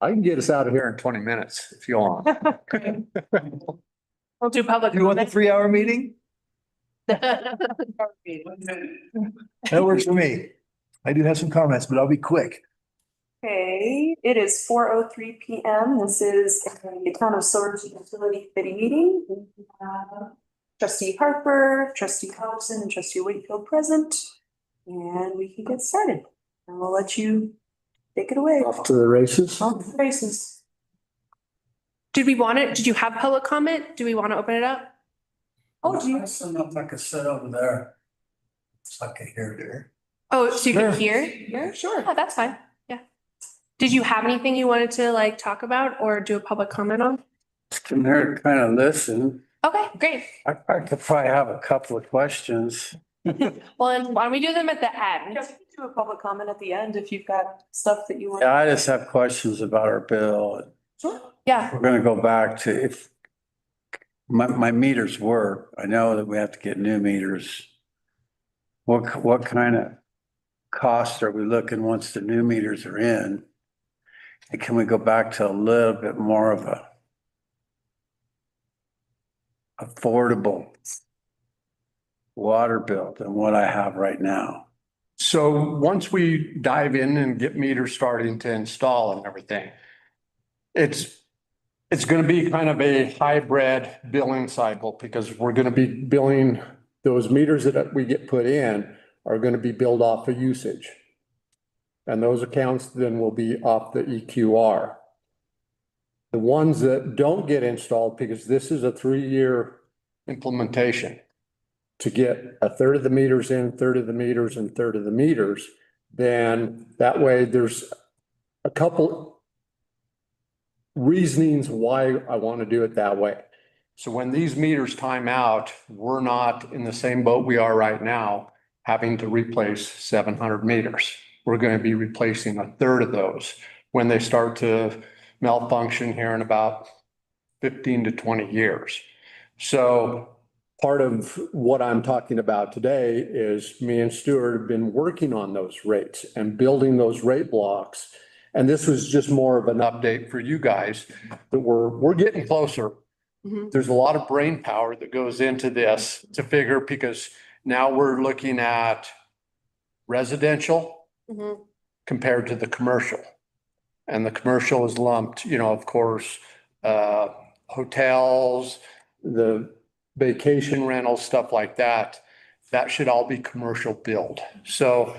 I can get us out of here in 20 minutes if you want. We'll do public. You want the 3-hour meeting? That works for me. I do have some comments, but I'll be quick. Okay, it is 4:03 PM. This is the Town of Silverton Utility Committee meeting. We have Trustee Harper, Trustee Hobson, and Trustee Wakefield present. And we can get started. And we'll let you take it away. Off to the races. Off to the races. Did we want it? Did you have public comment? Do we want to open it up? Oh, do you? I don't know if I could sit over there. So I can hear there. Oh, so you can hear? Yeah, sure. Oh, that's fine. Yeah. Did you have anything you wanted to like talk about or do a public comment on? Can there kind of listen. Okay, great. I could probably have a couple of questions. Well, and why don't we do them at the end? Yeah, we can do a public comment at the end if you've got stuff that you want. Yeah, I just have questions about our bill. Sure. Yeah. We're gonna go back to if my meters work. I know that we have to get new meters. What kind of costs are we looking once the new meters are in? And can we go back to a little bit more of a affordable water bill than what I have right now? So once we dive in and get meters starting to install and everything, it's going to be kind of a hybrid billing cycle because we're going to be billing those meters that we get put in are going to be billed off of usage. And those accounts then will be off the EQR. The ones that don't get installed, because this is a 3-year implementation, to get a third of the meters in, third of the meters, and third of the meters, then that way there's a couple reasonings why I want to do it that way. So when these meters time out, we're not in the same boat we are right now, having to replace 700 meters. We're going to be replacing a third of those when they start to malfunction here in about 15 to 20 years. So part of what I'm talking about today is me and Stuart have been working on those rates and building those rate blocks. And this was just more of an update for you guys that we're getting closer. Mhm. There's a lot of brain power that goes into this to figure, because now we're looking at residential Mhm. compared to the commercial. And the commercial is lumped, of course, hotels, the vacation rentals, stuff like that. That should all be commercial build. So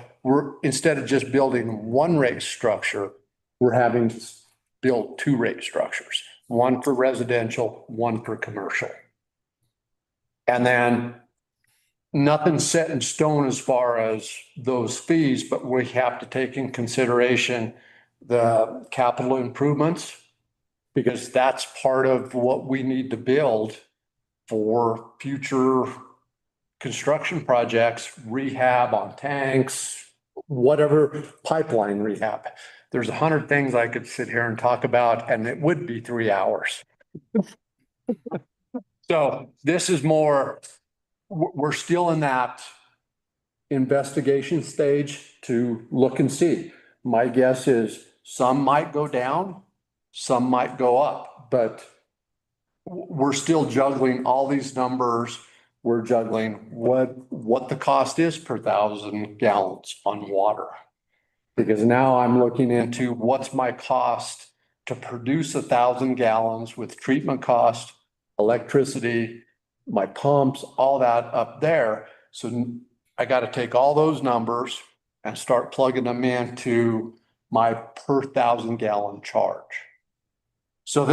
instead of just building one rate structure, we're having to build 2 rate structures, one for residential, one for commercial. And then nothing's set in stone as far as those fees, but we have to take in consideration the capital improvements, because that's part of what we need to build for future construction projects, rehab on tanks, whatever, pipeline rehab. There's 100 things I could sit here and talk about, and it would be 3 hours. So this is more, we're still in that investigation stage to look and see. My guess is some might go down, some might go up, but we're still juggling all these numbers. We're juggling what the cost is per 1,000 gallons on water. Because now I'm looking into what's my cost to produce 1,000 gallons with treatment cost, electricity, my pumps, all that up there. So I got to take all those numbers and start plugging them into my per 1,000 gallon charge. So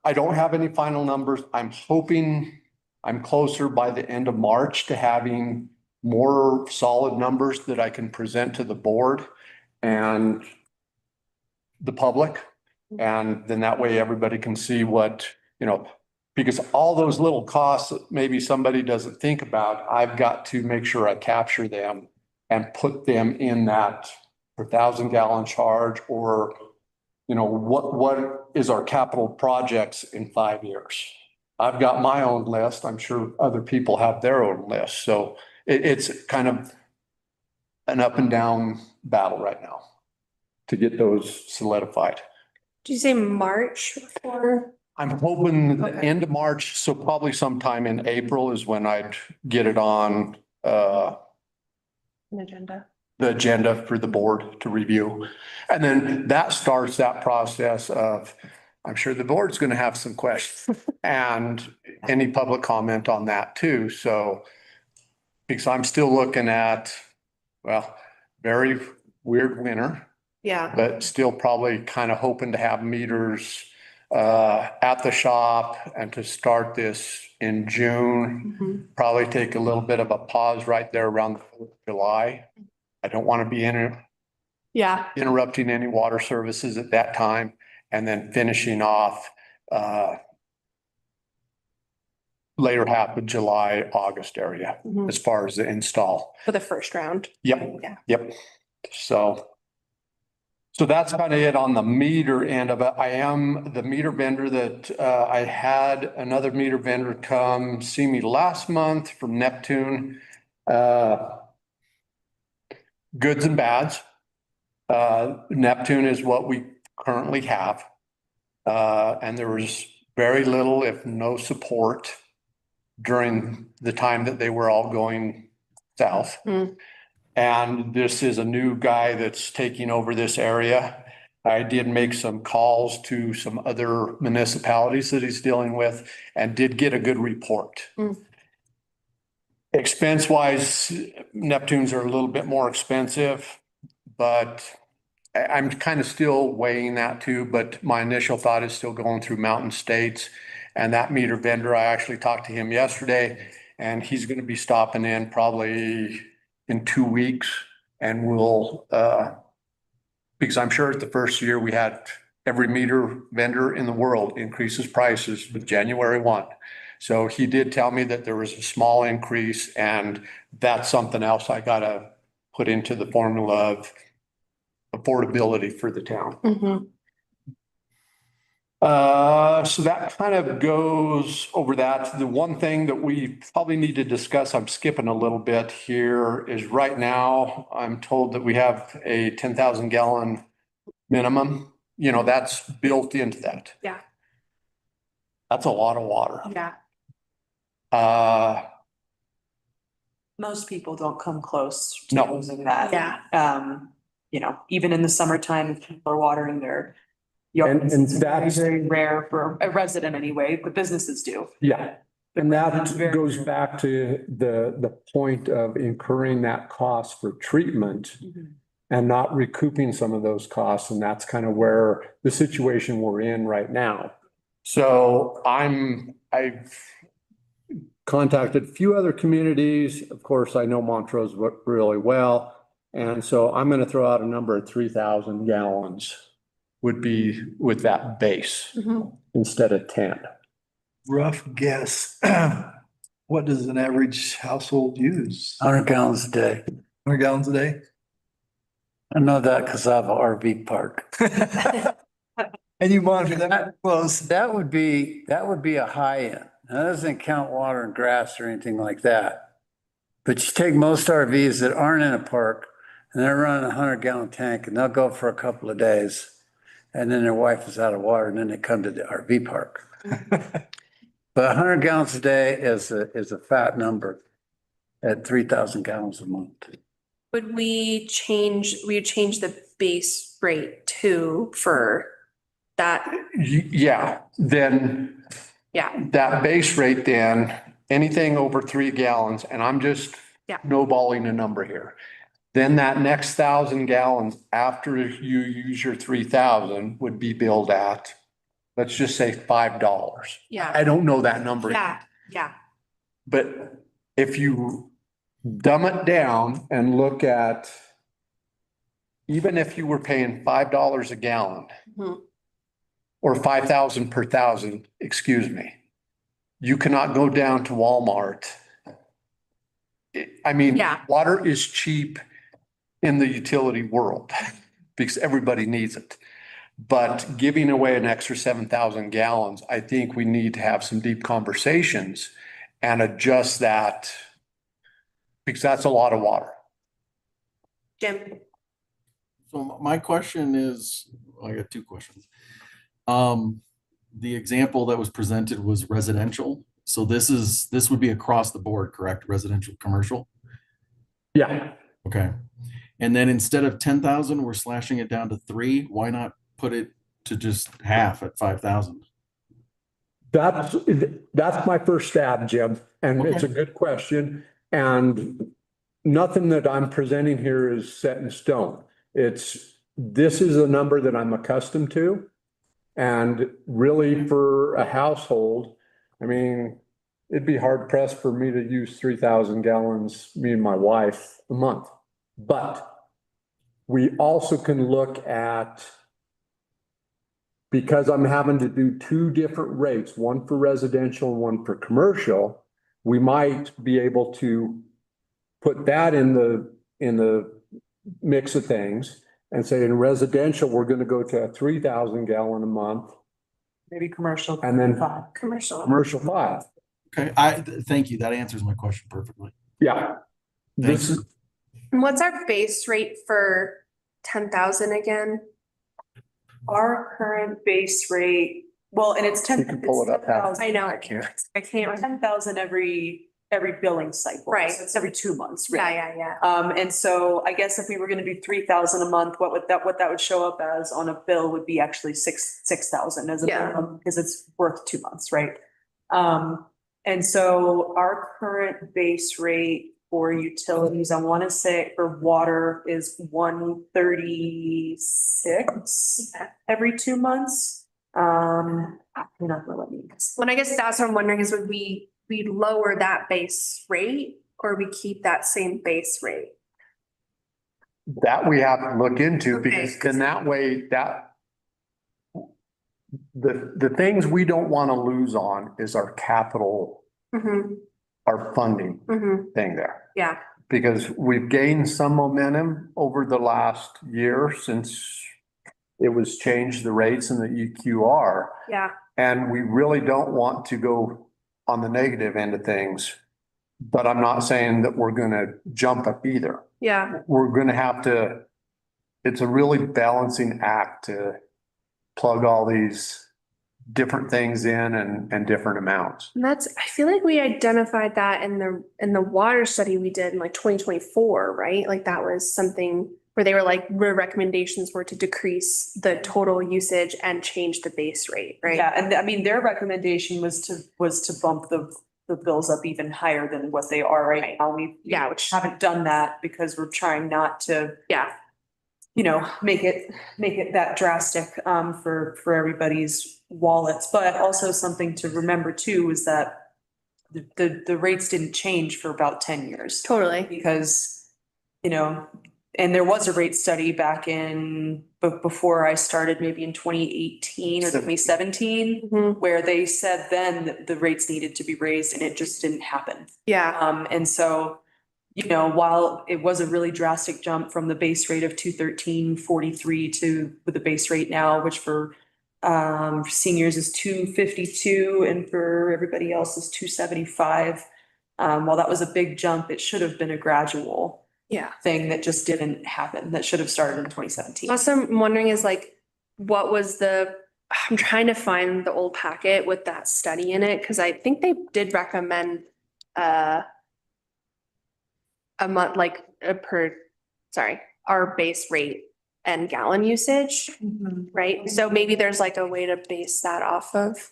I don't have any final numbers. I'm hoping I'm closer by the end of March to having more solid numbers that I can present to the board and the public. And then that way everybody can see what, because all those little costs that maybe somebody doesn't think about, I've got to make sure I capture them and put them in that per 1,000 gallon charge, or, what is our capital projects in 5 years? I've got my own list. I'm sure other people have their own list. So it's kind of an up and down battle right now to get those solidified. Did you say March or? I'm hoping the Okay. end of March, so probably sometime in April is when I'd get it on An agenda. the agenda for the board to review. And then that starts that process of, I'm sure the board's going to have some questions and any public comment on that too. So, because I'm still looking at, well, very weird winter, Yeah. but still probably kind of hoping to have meters at the shop and to start this in June. Mhm. Probably take a little bit of a pause right there around the 4th of July. I don't want to be Yeah. interrupting any water services at that time, and then finishing off later half of July, August area Mhm. as far as the install. For the first round. Yep, Yeah. yep. So that's kind of it on the meter end of it. I am the meter vendor that I had another meter vendor come see me last month from Neptune. Goods and bads. Neptune is what we currently have. And there was very little, if no support during the time that they were all going south. Mm. And this is a new guy that's taking over this area. I did make some calls to some other municipalities that he's dealing with and did get a good report. Mm. Expense wise, Neptunes are a little bit more expensive, but I'm kind of still weighing that too, but my initial thought is still going through Mountain States. And that meter vendor, I actually talked to him yesterday, and he's going to be stopping in probably in 2 weeks. And we'll, because I'm sure at the first year we had every meter vendor in the world increases prices with January 1. So he did tell me that there was a small increase, and that's something else I got to put into the formula of affordability for the town. Mhm. So that kind of goes over that. The one thing that we probably need to discuss, I'm skipping a little bit here, is right now, I'm told that we have a 10,000 gallon minimum. You know, that's built into that. Yeah. That's a lot of water. Yeah. Most people don't come close to No. using that. Yeah. You know, even in the summertime, if people are watering their yards, And it's very, that's- very rare for a resident anyway, but businesses do. Yeah. And That's that very goes true. back to the point of incurring that cost for treatment and not recouping some of those costs. And that's kind of where the situation we're in right now. So I've contacted a few other communities. Of course, I know Montrose really well. And so I'm going to throw out a number of 3,000 gallons would be with that base Mhm. instead of 10. Rough guess. What does an average household use? 100 gallons a day. 100 gallons a day? I know that because I have an RV park. And you monitor that close. That would be a high end. That doesn't count water and grass or anything like that. But you take most RVs that aren't in a park and they're running a 100-gallon tank and they'll go for a couple of days. And then their wife is out of water and then they come to the RV park. But 100 gallons a day is a fat number at 3,000 gallons a month. Would we change the base rate too for that? Yeah, then Yeah. that base rate, then anything over 3 gallons, and I'm just Yeah. no-balling a number here. Then that next 1,000 gallons after you use your 3,000 would be billed at, let's just say $5. Yeah. I don't know that number. Yeah. Yeah. But if you dumb it down and look at, even if you were paying $5 a gallon Mhm. or 5,000 per thousand, excuse me, you cannot go down to Walmart. I mean, Yeah. water is cheap in the utility world because everybody needs it. But giving away an extra 7,000 gallons, I think we need to have some deep conversations and adjust that because that's a lot of water. Jim. So my question is, I got two questions. The example that was presented was residential. So this would be across the board, correct? Residential, commercial? Yeah, Okay. And then instead of 10,000, we're slashing it down to 3. Why not put it to just half at 5,000? that's my first stab, Jim, and it's a good question. And nothing that I'm presenting here is set in stone. This is a number that I'm accustomed to. And really for a household, I mean, it'd be hard pressed for me to use 3,000 gallons, me and my wife, a month. But we also can look at, because I'm having to do two different rates, one for residential and one for commercial, we might be able to put that in the mix of things and say in residential, we're going to go to a 3,000 gallon a month Maybe commercial. and then Commercial. commercial 5. Okay, thank you. That answers my question perfectly. Yeah. This is, And what's our base rate for 10,000 again? Our current base rate, well, and it's 10. You can pull it up, Pat. I know, I can't. 10,000 every billing cycle. Right. So it's every 2 months, Yeah, really. yeah, yeah. And so I guess if we were gonna do 3,000 a month, what that would show up as on a bill would be actually 6,000 as a Yeah. minimum, because it's worth 2 months, right? And so our current base rate for utilities, I wanna say for water is 136 every 2 months. You're not gonna let me guess. Well, I guess that's what I'm wondering is would we lower that base rate or we keep that same base rate? that we have to look into Okay. because then that way the things we don't want to lose on is our capital, Mm-hmm, our funding mm-hmm, thing there. yeah, Because we've gained some momentum over the last year since it was changed the rates in the EQR. yeah, And we really don't want to go on the negative end of things. But I'm not saying that we're gonna jump up either. yeah. We're gonna have to, it's a really balancing act to plug all these different things in and different amounts. And I feel like we identified that in the water study we did in like 2024, right? Like that was something where they were like, their recommendations were to decrease the total usage and change the base rate, right? Yeah, and I mean, their recommendation was to bump the bills up even higher than what they are right now. We Yeah, which, haven't done that because we're trying not to, yeah, make it that drastic for everybody's wallets. But also something to remember too is that the rates didn't change for about 10 years. totally. Because, and there was a rate study back before I started, maybe in 2018 or 2017, Mhm, where they said then that the rates needed to be raised and it just didn't happen. yeah, And so, while it was a really drastic jump from the base rate of 213.43 to with the base rate now, which for seniors is 252 and for everybody else is 275. While that was a big jump, it should have been a gradual yeah. thing that just didn't happen, that should have started in 2017. Also, I'm wondering is like, what was I'm trying to find the old packet with that study in it, because I think they did recommend a month, like our base rate and gallon usage, right? So maybe there's like a way to base that off of.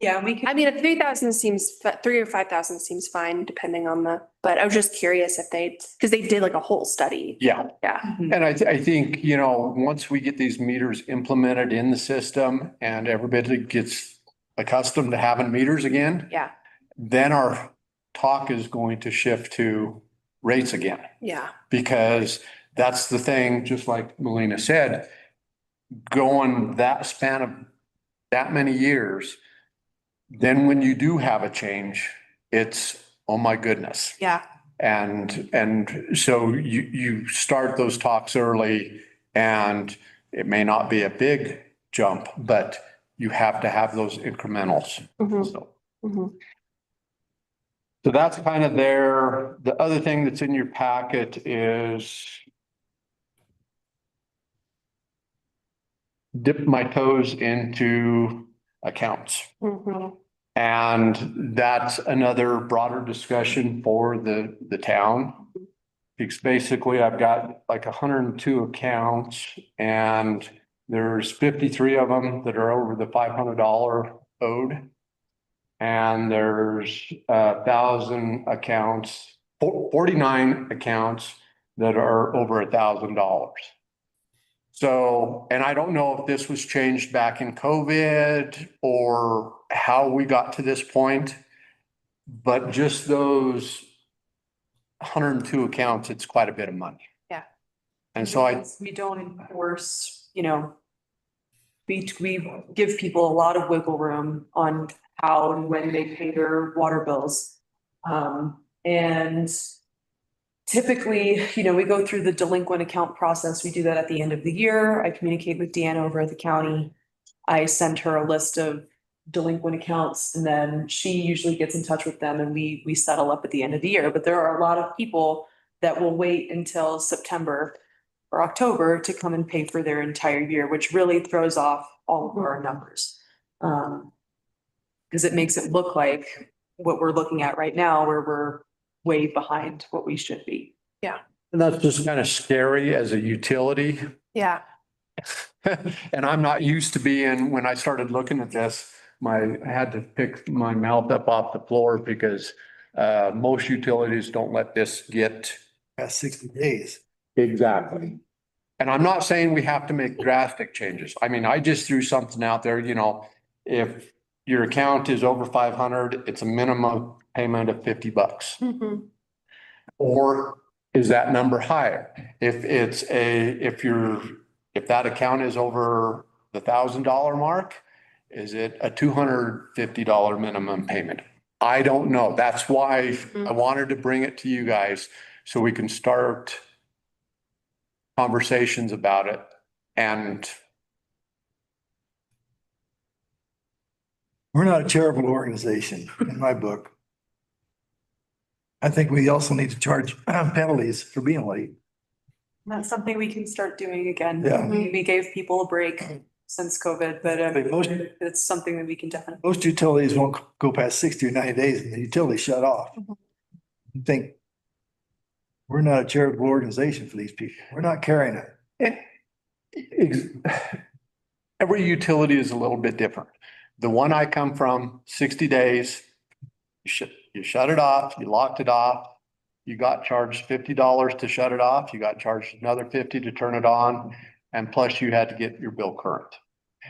Yeah, we I can, mean, 3,000 seems, 3 or 5,000 seems fine, depending on but I was just curious if because they did like a whole study. Yeah. Yeah, And I think, once we get these meters implemented in the system and everybody gets accustomed to having meters again, yeah, then our talk is going to shift to rates again. yeah, Because that's the thing, just like Melina said, going that span of that many years, then when you do have a change, it's, oh my goodness. yeah, And so you start those talks early and it may not be a big jump, but you have to have those incrementals. mhm, So mhm. so that's kind of there. The other thing that's in your packet is dip my toes into accounts. Mhm. And that's another broader discussion for the town. Because basically I've got like 102 accounts and there's 53 of them that are over the $500 owed. And there's 1,000 accounts, 49 accounts that are over $1,000. So, and I don't know if this was changed back in COVID or how we got to this point. But just those 102 accounts, it's quite a bit of money. Yeah. And so We don't enforce, we give people a lot of wiggle room on how and when they pay their water bills. And typically, we go through the delinquent account process. We do that at the end of the year. I communicate with Deanna over at the county. I send her a list of delinquent accounts and then she usually gets in touch with them and we settle up at the end of the year. But there are a lot of people that will wait until September or October to come and pay for their entire year, which really throws off all of our numbers. Because it makes it look like what we're looking at right now, where we're way behind what we should be. and that's just kind of scary as a utility. Yeah. And I'm not used to being, when I started looking at this, I had to pick my mouth up off the floor because most utilities don't let this get. Past 60 days. Exactly. And I'm not saying we have to make drastic changes. I mean, I just threw something out there, if your account is over 500, it's a minimum payment of $50. Mhm. Or is that number higher? If that account is over the $1,000 mark, is it a $250 minimum payment? I don't know. That's why I wanted to bring it to you guys so we can start conversations about it. And We're not a charitable organization in my book. I think we also need to charge penalties for being late. That's something we can start doing again. Yeah. We gave people a break since COVID, but it's something that we can definitely. Most utilities won't go past 60 or 90 days and the utility shut off. You think we're not a charitable organization for these people. We're not carrying it. every utility is a little bit different. The one I come from, 60 days, you shut it off, you locked it off. You got charged $50 to shut it off. You got charged another 50 to turn it on. And plus you had to get your bill current.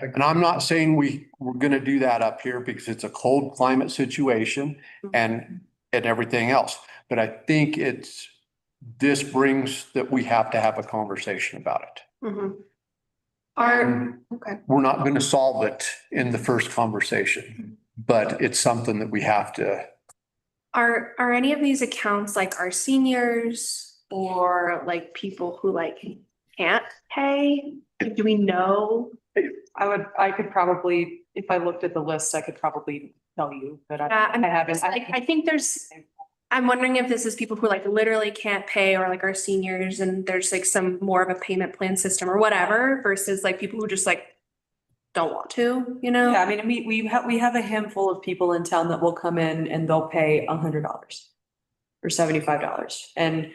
And I'm not saying we're going to do that up here because it's a cold climate situation and everything else. But I think this brings that we have to have a conversation about it. Mhm. Okay. We're not going to solve it in the first conversation, but it's something that we have to. Are any of these accounts like our seniors or like people who like can't pay? Like, do we know? I could probably, if I looked at the list, I could probably tell you, but Yeah, I haven't. I think I'm wondering if this is people who like literally can't pay or like our seniors and there's like some more of a payment plan system or whatever versus like people who just like don't want to, Yeah, I mean, we have a handful of people in town that will come in and they'll pay $100 or $75. And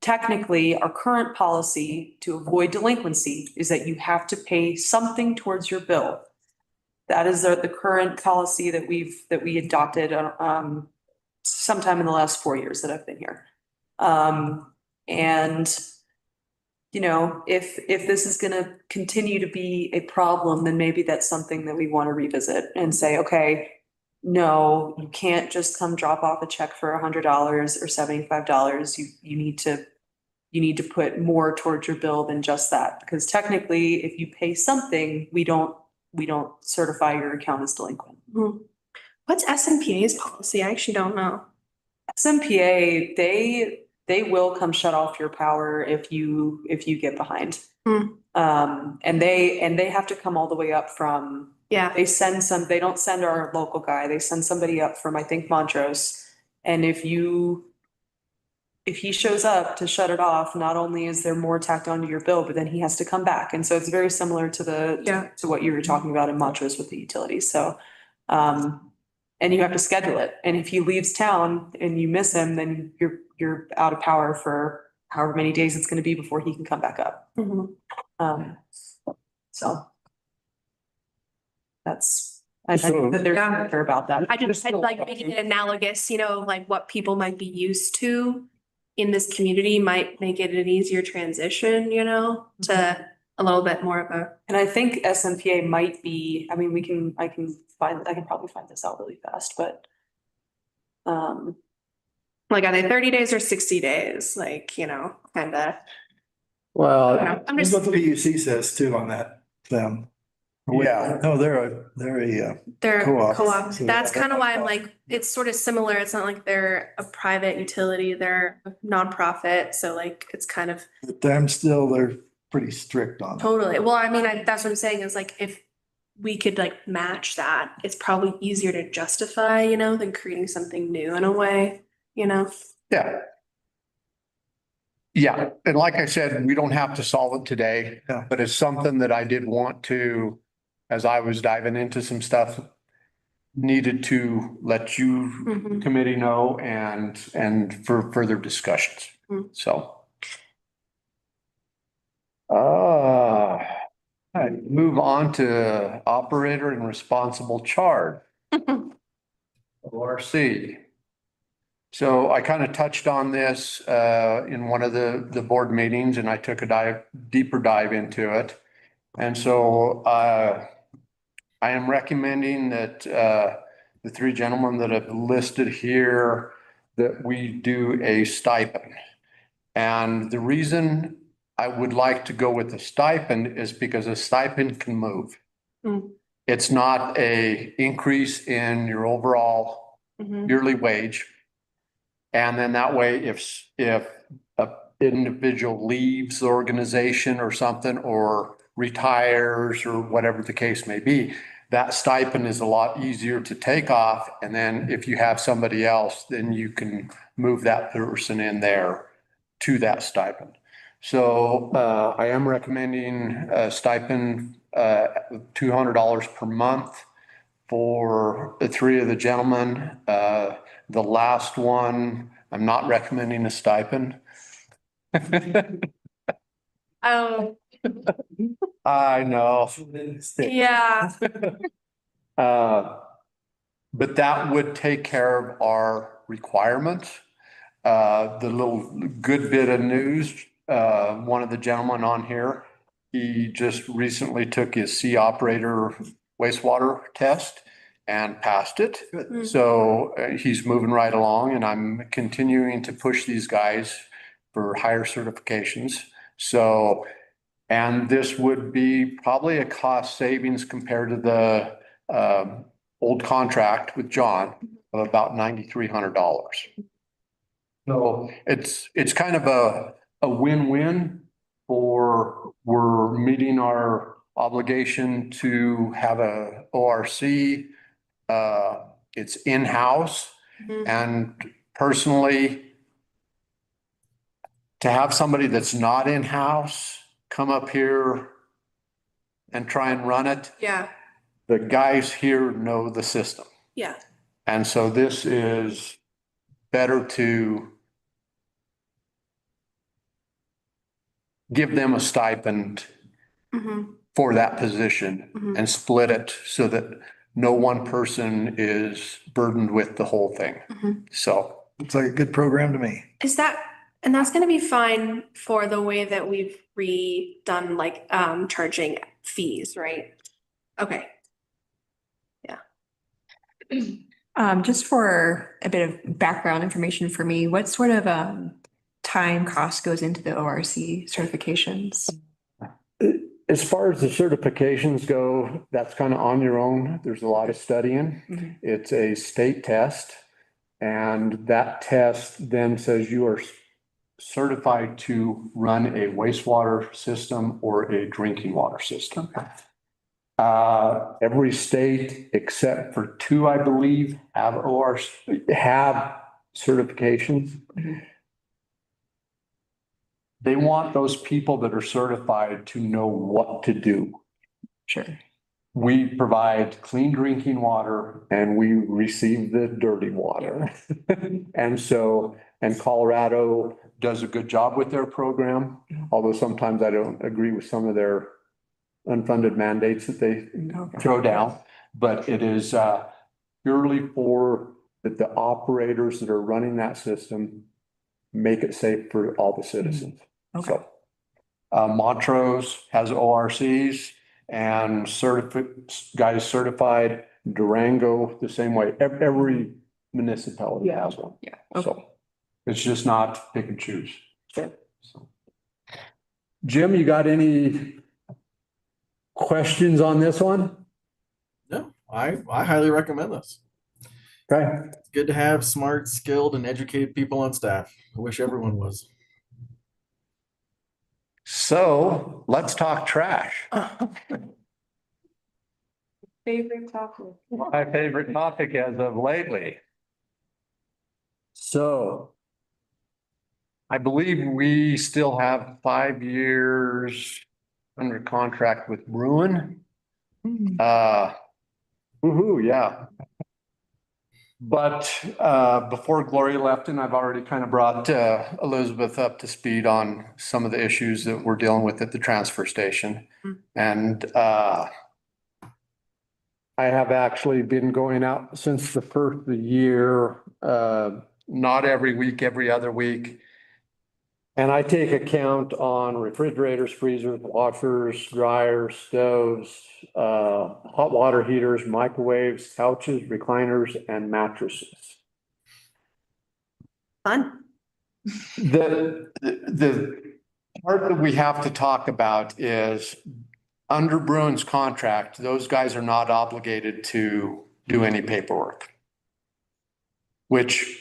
technically, our current policy to avoid delinquency is that you have to pay something towards your bill. That is the current policy that we adopted sometime in the last 4 years that I've been here. And if this is gonna continue to be a problem, then maybe that's something that we want to revisit and say, okay, no, you can't just come drop off a check for $100 or $75. You need to put more towards your bill than just that, because technically, if you pay something, we don't certify your account as delinquent. What's SMPA's policy? I actually don't know. SMPA, they will come shut off your power if you get behind. And they have to come all the way up from, Yeah. they don't send our local guy, they send somebody up from, I think, Montrose. And if you if he shows up to shut it off, not only is there more tacked onto your bill, but then he has to come back. And so it's very similar to Yeah. to what you were talking about in Montrose with the utilities. So, and you have to schedule it. And if he leaves town and you miss him, then you're out of power for however many days it's gonna be before he can come back up. Mhm. So. I think that there's Yeah. care about that. I'd like making it analogous, like what people might be used to in this community might make it an easier transition, to a little bit more of a, And I think SMPA might be, I mean, I can probably find this out really fast, but. like, are they 30 days or 60 days? Like, kind of. Well, I'm That's just, what the PUC says too on that, them. Yeah. No, they're they're co-op. co-op. So That's they're kind of why I'm co-op. like, it's sort of similar. It's not like they're a private utility, they're a nonprofit. So like, it's kind of they're pretty strict on it. totally, well, I mean, that's what I'm saying is like, if we could like match that, it's probably easier to justify, than creating something new in a way, yeah. Yeah, and like I said, we don't have to solve it today, Yeah. but it's something that I did want to, as I was diving into some stuff, needed to let you Mhm. committee know and for further discussions. Mm. So. All right, move on to operator and responsible charge. ORC. So I kind of touched on this in one of the board meetings and I took a deeper dive into it. And so I am recommending that the three gentlemen that have listed here, that we do a stipend. And the reason I would like to go with the stipend is because a stipend can move. Mm. It's not a increase in your overall Mhm. yearly wage. And then that way, if a individual leaves the organization or something, or retires or whatever the case may be, that stipend is a lot easier to take off. And then if you have somebody else, then you can move that person in there to that stipend. So I am recommending a stipend, $200 per month for the three of the gentlemen. The last one, I'm not recommending a stipend. Oh, I know. yeah. But that would take care of our requirements. The little good bit of news, one of the gentlemen on here, he just recently took his C operator wastewater test and passed it. Good. So he's moving right along and I'm continuing to push these guys for higher certifications. So, and this would be probably a cost savings compared to the old contract with John of about $9,300. So it's kind of a win-win, for we're meeting our obligation to have a ORC. It's in-house, Mhm. and personally, to have somebody that's not in-house come up here and try and run it, Yeah, the guys here know the system. yeah. And so this is better to give them a stipend Mhm. for that position Mhm. and split it so that no one person is burdened with the whole thing. Mhm. So, Looks like a good program to me. And that's gonna be fine for the way that we've redone like charging fees, right? Okay, Just for a bit of background information for me, what sort of time cost goes into the ORC certifications? as far as the certifications go, that's kind of on your own. There's a lot of studying. Mhm. It's a state test. And that test then says you are certified to run a wastewater system or a drinking water system. Every state except for two, I believe, have certifications. they want those people that are certified to know what to do. Sure. We provide clean drinking water and we receive the dirty water. And so, and Colorado does a good job with their program, although sometimes I don't agree with some of their unfunded mandates that they Okay. throw down. But it is purely for that the operators that are running that system make it safe for all the citizens. Okay. So, Montrose has ORCs and guys certified. Durango the same way. Every municipality has one. Yeah. Okay. So it's just not pick and choose. Sure. So. Jim, you got any questions on this one? No, I highly recommend this. Okay. It's good to have smart, skilled, and educated people on staff. I wish everyone was. So let's talk trash. Favorite topic. My favorite topic as of lately. So I believe we still have 5 years under contract with Bruin. Woohoo, yeah. But before Gloria left, and I've already kind of brought Elizabeth up to speed on some of the issues that we're dealing with at the transfer station. And I have actually been going out since the first of the year, not every week, every other week. And I take account on refrigerators, freezers, washers, dryers, stoves, hot water heaters, microwaves, couches, recliners, and mattresses. Fun. The part that we have to talk about is under Bruin's contract, those guys are not obligated to do any paperwork. Which,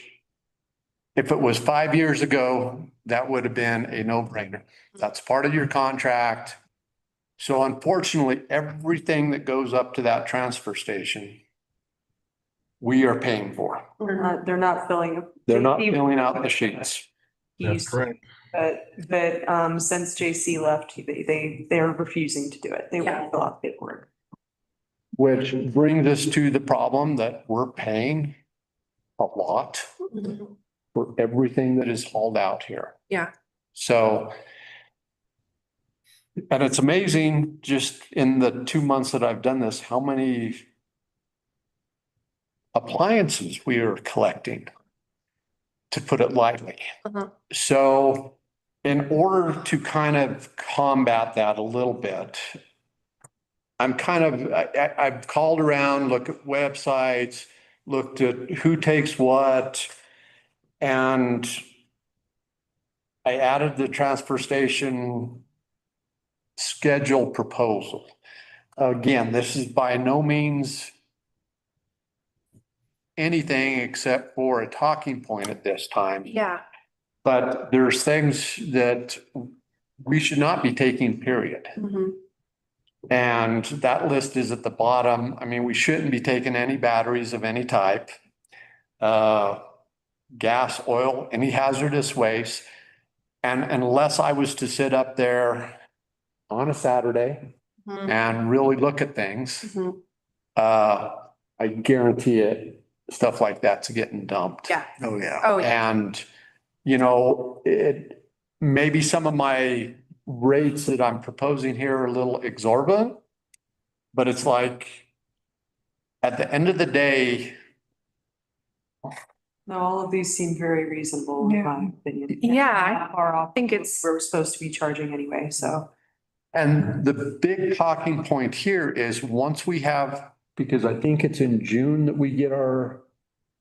if it was 5 years ago, that would have been a no-brainer. That's part of your contract. So unfortunately, everything that goes up to that transfer station, we are paying for. They're not filling. They're not filling out the sheets. That's correct. But since JC left, they're refusing to do it. They won't fill out paperwork. Which brings us to the problem that we're paying a lot for everything that is hauled out here. Yeah. So, and it's amazing just in the 2 months that I've done this, how many appliances we are collecting, to put it lightly. So in order to kind of combat that a little bit, I've called around, looked at websites, looked at who takes what, and I added the transfer station schedule proposal. Again, this is by no means anything except for a talking point at this time. Yeah. But there's things that we should not be taking, period. And that list is at the bottom. I mean, we shouldn't be taking any batteries of any type. Gas, oil, any hazardous waste. And unless I was to sit up there on a Saturday and really look at things, I guarantee it, stuff like that's getting dumped. Yeah. Oh, yeah. Oh, yeah. And, you know, maybe some of my rates that I'm proposing here are a little exorbitant, but it's like, at the end of the day, No, all of these seem very reasonable, in my opinion. Yeah, Not far off. I think it's- We're supposed to be charging anyway, so. and the big talking point here is once we have, because I think it's in June that we get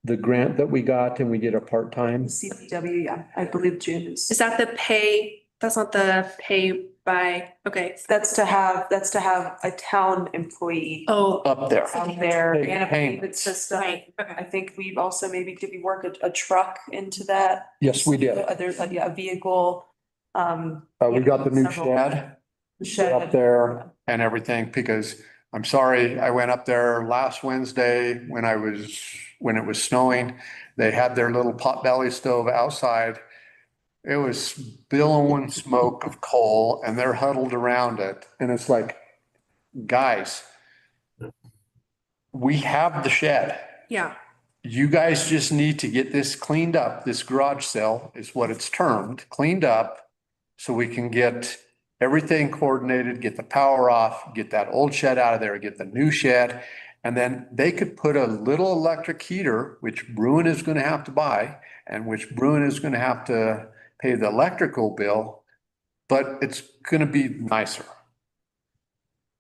the grant that we got and we get a part-time. CPW, yeah, I believe June is. Is that the pay? That's not the pay by, okay. That's to have a town employee Oh, Up there. out there Take and a payment payments. system. right. I Okay. think we've also did we work a truck into that? Yes, we did. There's a vehicle, We got the new several- shed shed. up there and everything, because I'm sorry, I went up there last Wednesday when it was snowing. They had their little potbelly stove outside. it was billowing smoke of coal and they're huddled around it. And it's like, guys, we have the shed. Yeah. You guys just need to get this cleaned up. This garage sale is what it's termed, cleaned up. So we can get everything coordinated, get the power off, get that old shed out of there, get the new shed. And then they could put a little electric heater, which Bruin is going to have to buy and which Bruin is going to have to pay the electrical bill, but it's going to be nicer.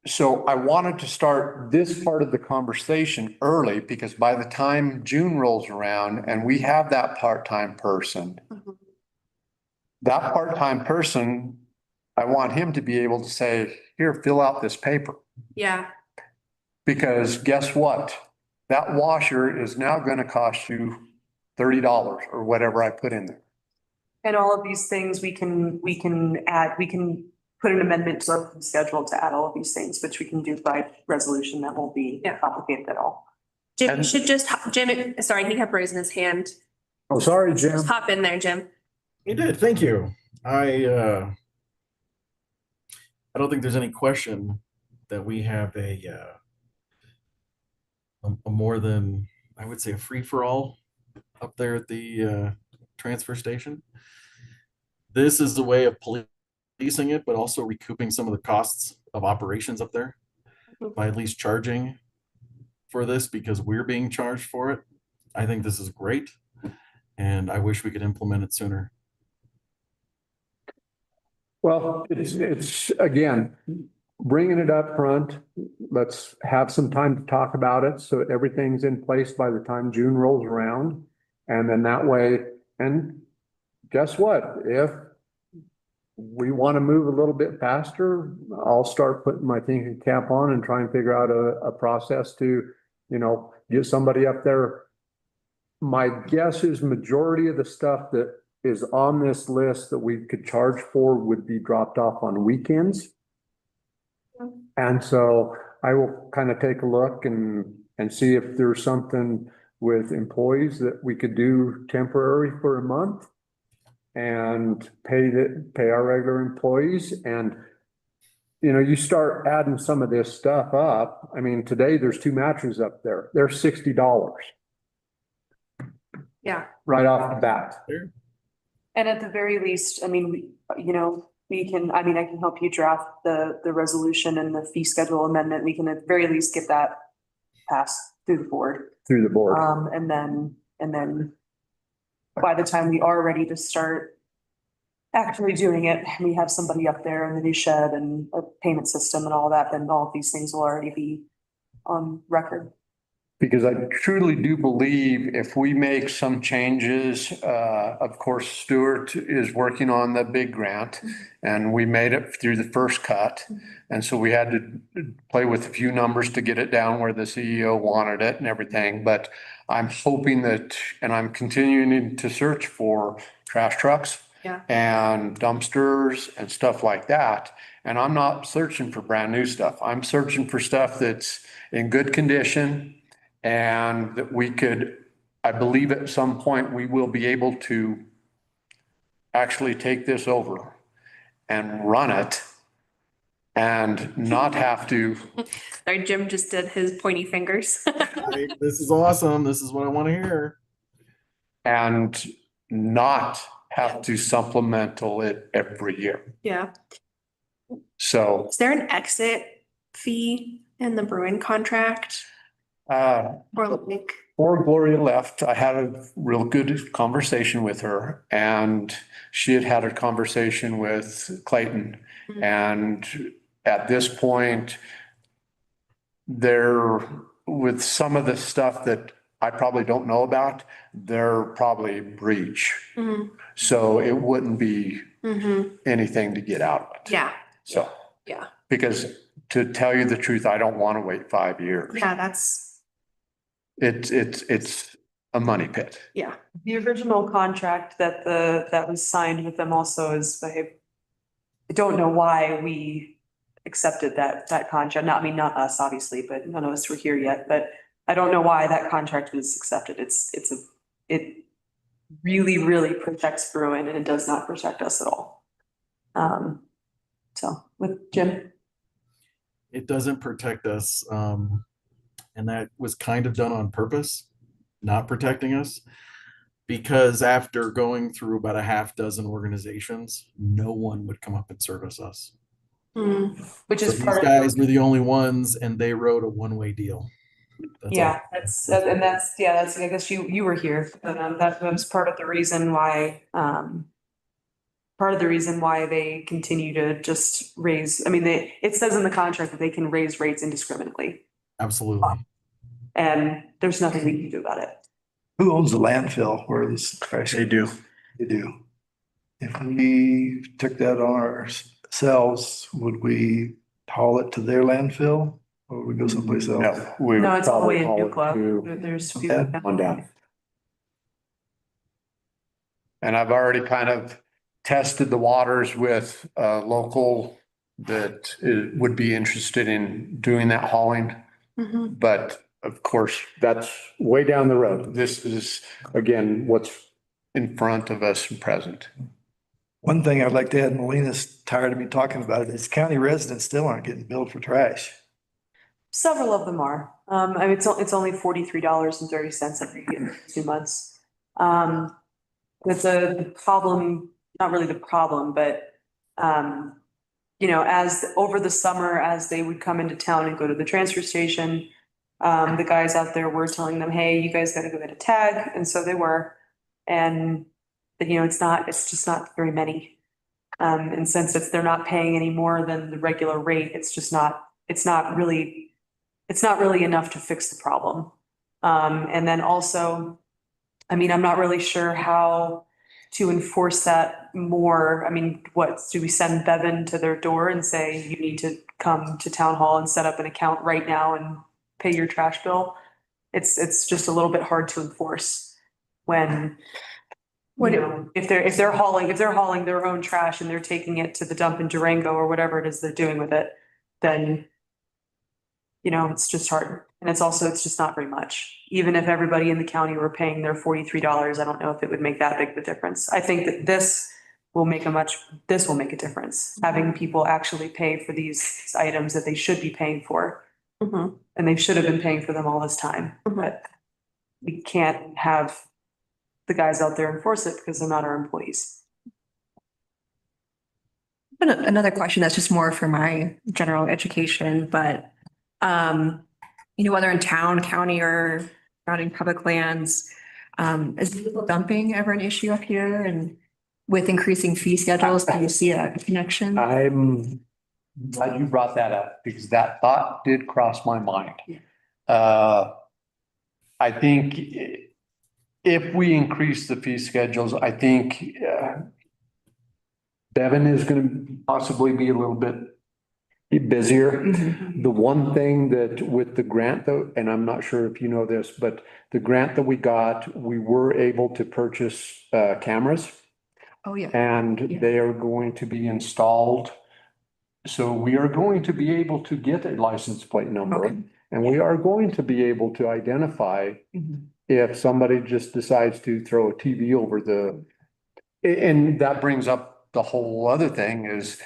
So I wanted to start this part of the conversation early because by the time June rolls around and we have that part-time person, that part-time person, I want him to be able to say, here, fill out this paper. Yeah. Because guess what? That washer is now going to cost you $30 or whatever I put in there. And all of these things we can put an amendment to our schedule to add all of these things, which we can do by resolution. That won't be Yeah. complicated at all. Jim, you And- should just, Jim, sorry, he kept raising his hand. Oh, sorry, Jim. Just hop in there, Jim. You did, thank you. I don't think there's any question that we have a more than, I would say, a free-for-all up there at the transfer station. This is the way of policing it, but also recouping some of the costs of operations up there by at least charging for this because we're being charged for it. I think this is great, and I wish we could implement it sooner. Well, it's again, bringing it up front. Let's have some time to talk about it. So everything's in place by the time June rolls around. And then that way, and guess what? If we want to move a little bit faster, I'll start putting my thinking cap on and try and figure out a process to, get somebody up there. My guess is majority of the stuff that is on this list that we could charge for would be dropped off on weekends. And so I will kind of take a look and see if there's something with employees that we could do temporary for a month and pay our regular employees. And, you start adding some of this stuff up. I mean, today there's 2 mattresses up there. They're $60 Yeah. right off the bat. And at the very least, I mean, I can help you draft the resolution and the fee schedule amendment. We can at the very least get that passed through the board. Through the board. And then by the time we are ready to start actually doing it, we have somebody up there in the new shed and a payment system and all that, then all of these things will already be on record. Because I truly do believe if we make some changes, of course, Stuart is working on the big grant and we made it through the first cut. And so we had to play with a few numbers to get it down where the CEO wanted it and everything. But I'm hoping that, and I'm continuing to search for trash trucks. Yeah. And dumpsters and stuff like that. And I'm not searching for brand new stuff. I'm searching for stuff that's in good condition. And that we could, I believe at some point, we will be able to actually take this over and run it and not have to. Sorry, Jim just did his pointy fingers. This is awesome. This is what I want to hear. And not have to supplemental it every year. Yeah. So, Is there an exit fee in the Bruin contract? Or like, before Gloria left, I had a real good conversation with her and she had a conversation with Clayton. Mhm. And at this point, with some of the stuff that I probably don't know about, they're probably breach. mhm, So it wouldn't be mhm. anything to get out of it. Yeah, So. yeah. Because to tell you the truth, I don't want to wait 5 years. Yeah, that's, It's a money pit. yeah. The original contract that was signed with them also is, I don't know why we accepted that contract. Not us, obviously, but none of us were here yet, but I don't know why that contract was accepted. really, really protects Bruin and it does not protect us at all. So with Jim, It doesn't protect us. And that was kind of done on purpose, not protecting us. Because after going through about a half dozen organizations, no one would come up and service us. which So is these part of. guys were the only ones, and they wrote a one-way deal. That's all. Yeah, that's, I guess you were here, but that was part of the reason why, part of the reason why they continue to just raise, I mean, it says in the contract that they can raise rates indiscriminately. Absolutely. And there's nothing we can do about it. Who owns the landfill where this trash? They do. They do. If we took that on ourselves, would we haul it to their landfill or would we go someplace else? No, we No, would it's all the way probably in haul it Nucla. to There's. Yeah. On down. And I've already kind of tested the waters with a local that would be interested in doing that hauling. But of course, that's way down the road. This is, again, what's in front of us and present. One thing I'd like to add, Melina's tired of me talking about it, is county residents still aren't getting billed for trash. Several of them are. I mean, it's only $43.30 every 2 months. It's a problem, not really the problem, but, as over the summer, as they would come into town and go to the transfer station, the guys out there were telling them, hey, you guys gotta go get a tag. And so they were. And, it's just not very many. And since they're not paying any more than the regular rate, it's not really enough to fix the problem. And then also, I mean, I'm not really sure how to enforce that more. I mean, what, do we send Bevan to their door and say, you need to come to town hall and set up an account right now and pay your trash bill? It's just a little bit hard to enforce when, if they're hauling their own trash and they're taking it to the dump in Durango or whatever it is they're doing with it, then it's just hard. And it's just not very much. Even if everybody in the county were paying their $43, I don't know if it would make that big of a difference. I think that this will make a difference. Having people actually pay for these items that they should be paying for. And they should have been paying for them all this time, but we can't have the guys out there enforce it because they're not our employees. Another question that's just more for my general education, but whether in town, county, or surrounding public lands, is illegal dumping ever an issue up here? And with increasing fee schedules, do you see a connection? I'm glad you brought that up because that thought did cross my mind. I think if we increase the fee schedules, I think Devin is going to possibly be a little bit busier. The one thing that with the grant though, and I'm not sure if you know this, but the grant that we got, we were able to purchase cameras. Oh, yeah. And they are going to be installed. So we are going to be able to get a license plate number. Okay. And we are going to be able to identify if somebody just decides to throw a TV over and that brings up the whole other thing is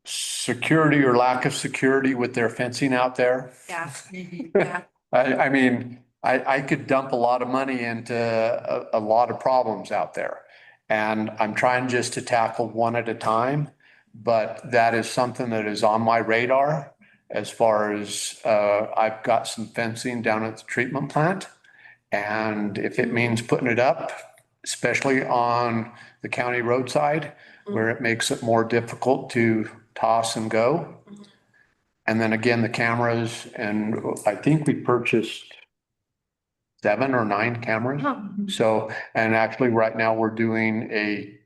security or lack of security with their fencing out there. Yeah. Yeah. I mean, I could dump a lot of money into a lot of problems out there. And I'm trying just to tackle one at a time, but that is something that is on my radar as far as I've got some fencing down at the treatment plant. And if it means putting it up, especially on the county roadside, where it makes it more difficult to toss and go. And then again, the cameras, and I think we purchased 7 or 9 cameras. So, and actually right now we're doing a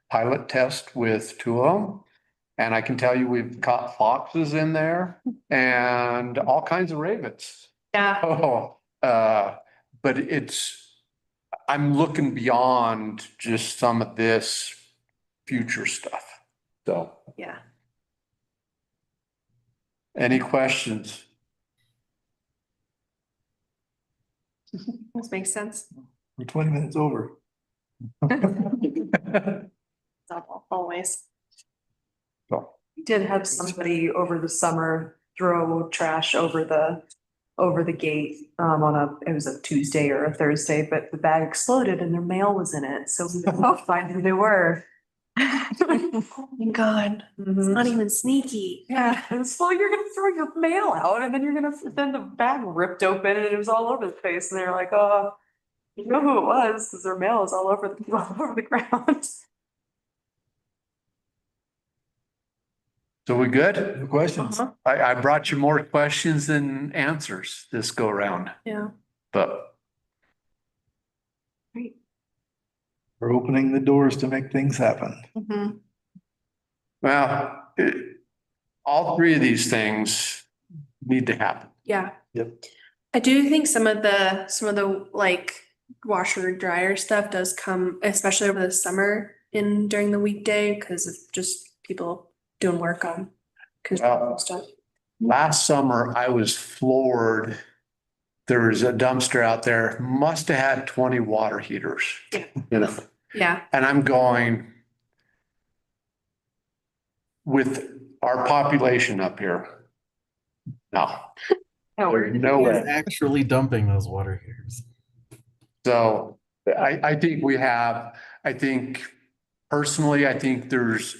pilot test with 2 of them. And I can tell you, we've caught foxes in there and all kinds of ravens. Yeah. Oh, but I'm looking beyond just some of this future stuff. So. Yeah. Any questions? This makes sense. We're 20 minutes over. Always. We did have somebody over the summer throw trash over the gate, it was a Tuesday or a Thursday, but the bag exploded and their mail was in it, so we didn't know find who they were. Oh my God, it's not even sneaky. Yeah, it's well, you're gonna throw your mail out and then then the bag ripped open and it was all over the place and they're like, oh, you know who it was, because their mail is all over the ground. So we good? No questions? Uh-huh. I brought you more questions than answers this go round, Yeah. but We're opening the doors to make things happen. Mhm. well, all three of these things need to happen. Yeah. Yep. I do think some of the like washer dryer stuff does come, especially over the summer and during the weekday, because of just people doing work on construction Well, stuff. Last summer, I was floored. There was a dumpster out there, must have had 20 water heaters. Yeah. You know, Yeah. and I'm going with our population up here. No, there's no Who's way. actually dumping those water heaters? So I think I think personally, I think there's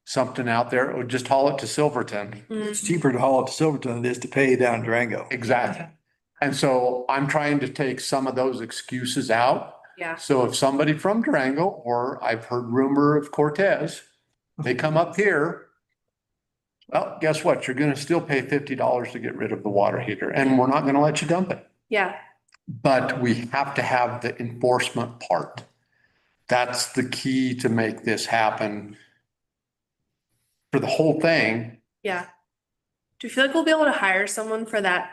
something out there, or just haul it to Silverton. It's cheaper to haul it to Silverton than it is to pay down Durango. Exactly. And so I'm trying to take some of those excuses out. Yeah. So if somebody from Durango, or I've heard rumor of Cortez, they come up here. Well, guess what? You're gonna still pay $50 to get rid of the water heater, and we're not gonna let you dump it. Yeah. But we have to have the enforcement part. That's the key to make this happen for the whole thing. Yeah. Do you feel like we'll be able to hire someone for that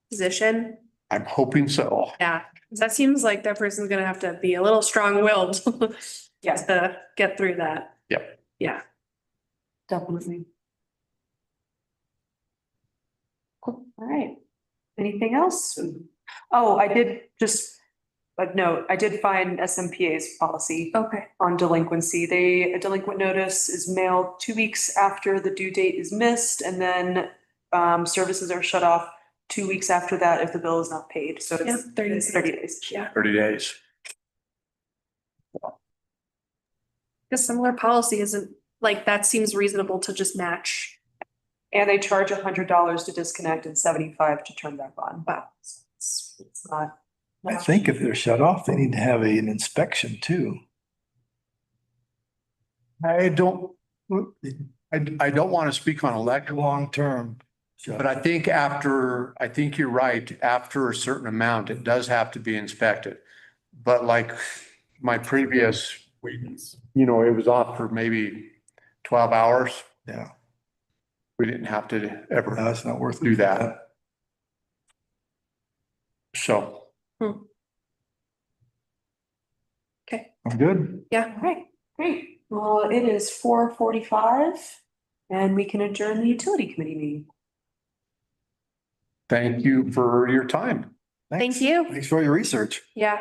position? I'm hoping so. Yeah, 'cause that seems like that person's gonna have to be a little strong-willed to get through that. Yep. Yeah. Definitely. Cool, all right. Anything else? Oh, I did just a note, I did find SMPA's policy Okay. on delinquency. A delinquent notice is mailed 2 weeks after the due date is missed, and then services are shut off 2 weeks after that if the bill is not paid. So Yeah, it's 30 it's 30 days. Yeah. 30 days. Because similar policy isn't, like, that seems reasonable to just match. And they charge $100 to disconnect and 75 to turn back on. Wow. It's not. I think if they're shut off, they need to have an inspection too. I don't want to speak on electric, Long term. but I think you're right, after a certain amount, it does have to be inspected. But like my previous, it was off for maybe 12 hours. Yeah, We didn't have to ever no, it's not worth do that. So. Okay. I'm good. Yeah. All right, great. Well, it is 4:45 and we can adjourn the utility committee meeting. Thank you for your time. Thank you. Thanks for your research. Yeah.